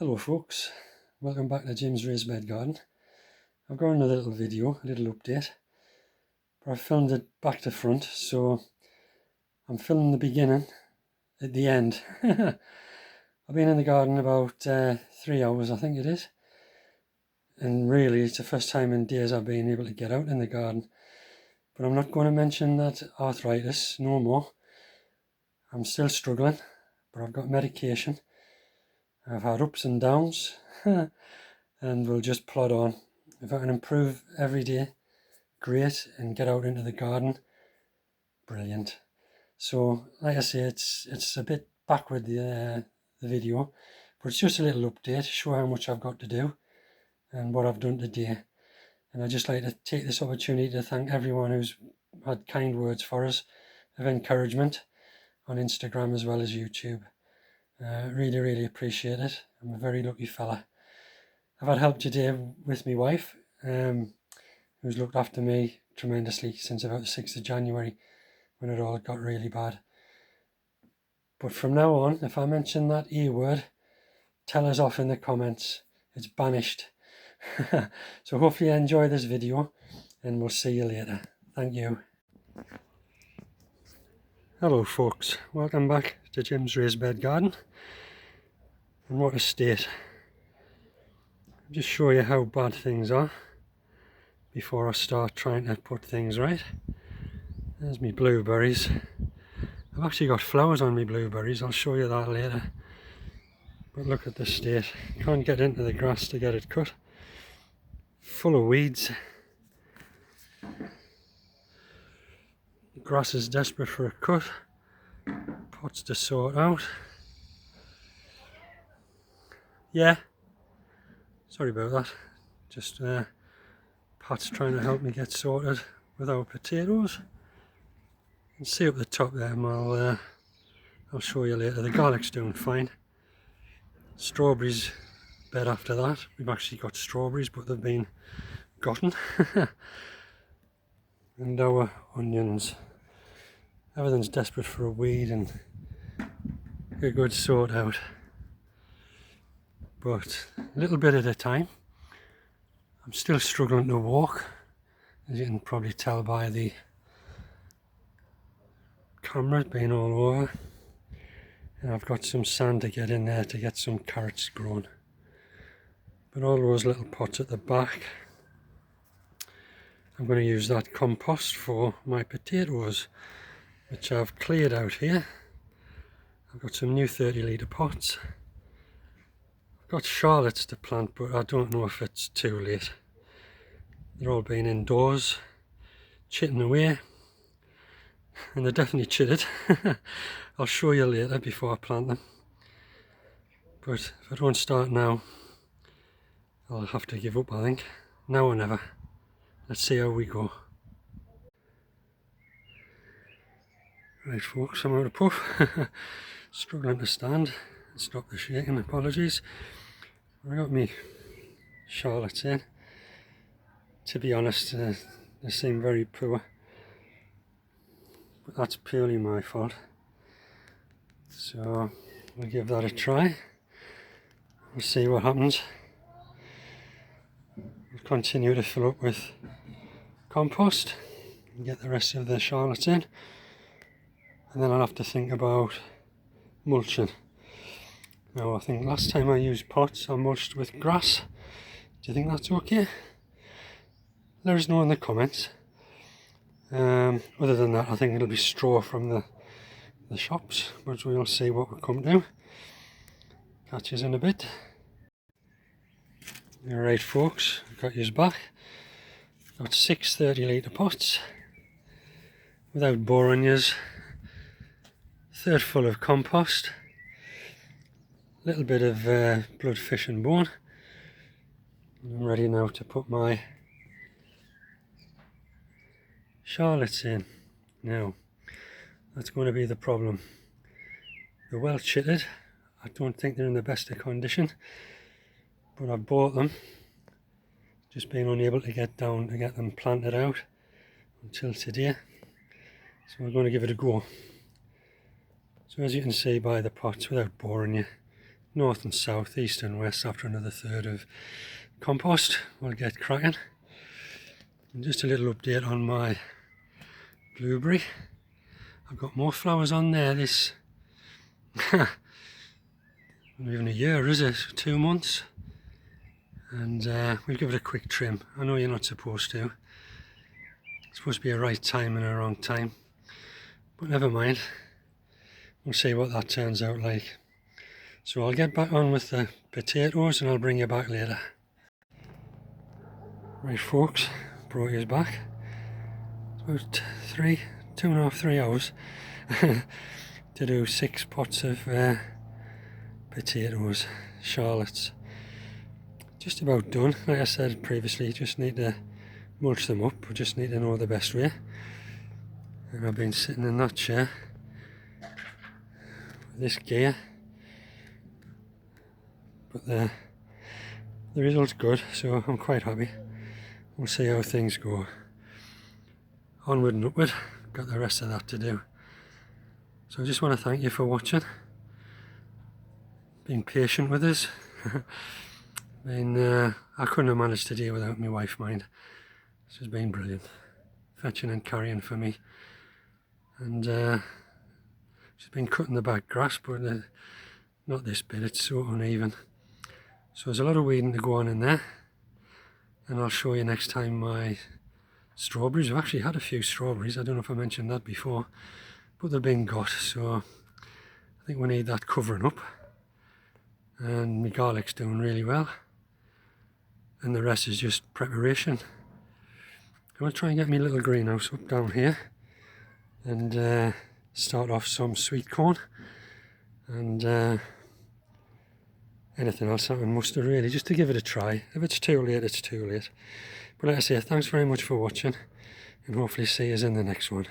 Hello folks, welcome back to Jimsraisedbedgarden. I've got another little video, a little update, but I've filmed it back to front, so I'm filming the beginning at the end. I've been in the garden about 3 hours, I think it is, and really it's the first time in days I've been able to get out in the garden. But I'm not going to mention that arthritis no more. I'm still struggling, but I've got medication. I've had ups and downs, and we'll just plod on. If I can improve every day, great, and get out into the garden, brilliant. So, like I say, it's a bit backward, the video, but it's just a little update to show how much I've got to do and what I've done today. And I'd just like to take this opportunity to thank everyone who's had kind words for us of encouragement on Instagram as well as YouTube. Really appreciate it. I'm a very lucky fella. I've had help today with my wife, who's looked after me tremendously since about the 6th of January when it all got really bad. But from now on, if I mention that E word, tell us off in the comments. It's banished. So hopefully you enjoy this video and we'll see you later. Thank you. Hello folks, welcome back to Jimsraisedbedgarden. And what a state. I'll just show you how bad things are before I start trying to put things right. There's my blueberries. I've actually got flowers on my blueberries, I'll show you that later. But look at the state. Can't get into the grass to get it cut. Full of weeds. The grass is desperate for a cut. Pots to sort out. Yeah. Sorry about that. Just Pat's trying to help me get sorted with our potatoes. You can see up the top there, I'll show you later. The garlic's doing fine. Strawberries, bed after that. We've actually got strawberries, but they've been gotten. And our onions. Everything's desperate for a weed and a good sort out. But a little bit at a time. I'm still struggling to walk, as you can probably tell by the camera being all over. And I've got some sand to get in there to get some carrots grown. But all those little pots at the back, I'm going to use that compost for my potatoes, which I've cleared out here. I've got some new 30-litre pots. I've got shallots to plant, but I don't know if it's too late. They're all been indoors, chitting away, and they're definitely chitted. I'll show you later before I plant them. But if I don't start now, I'll have to give up, I think. Now or never. Let's see how we go. Right folks, I'm out of puff. Struggling to stand. Stop the shaking, apologies. I got me shallots in. To be honest, they seem very poor. But that's purely my fault. So we'll give that a try. We'll see what happens. We'll continue to fill up with compost and get the rest of the shallots in. And then I'll have to think about mulching. Now I think last time I used pots I mulched with grass. Do you think that's okay? Let us know in the comments. Other than that, I think it'll be straw from the shops, but we'll see what we come to. Catch us in a bit. Alright folks, I've got yours back. Got 6 30-litre pots without boring yous. Third full of compost. Little bit of blood, fish and bone. I'm ready now to put my shallots in. Now, that's going to be the problem. They're well chitted. I don't think they're in the best of condition, but I've bought them. Just been unable to get down to get them planted out until today. So we're going to give it a go. So as you can see by the pots, without boring you, north and south, east and west after another third of compost. We'll get cracking. And just a little update on my blueberry. I've got more flowers on there this not even a year, is it? 2 months. And we'll give it a quick trim. I know you're not supposed to. It's supposed to be a right time and a wrong time. But never mind. We'll see what that turns out like. So I'll get back on with the potatoes and I'll bring you back later. Right folks, brought you back. It's about 2.5, 3 hours to do 6 pots of potatoes, Charlottes. Just about done. Like I said previously, just need to mulch them up. We just need to know the best way. And I've been sitting in that chair with this gear, but the result's good, so I'm quite happy. We'll see how things go. Onward and upward. Got the rest of that to do. So I just want to thank you for watching, being patient with us. I couldn't have managed to do without my wife, mind. This has been brilliant, fetching and carrying for me. And she's been cutting the back grass, but not this bit, it's so uneven. So there's a lot of weeding to go on in there, and I'll show you next time my strawberries. I've actually had a few strawberries, I don't know if I mentioned that before, but they've been got, so I think we need that covering up. And my garlic's doing really well, and the rest is just preparation. I'm going to try and get my little greenhouse up down here and start off some sweet corn and anything else and mustard, really, just to give it a try. If it's too late, it's too late. But like I say, thanks very much for watching, and hopefully see you in the next one.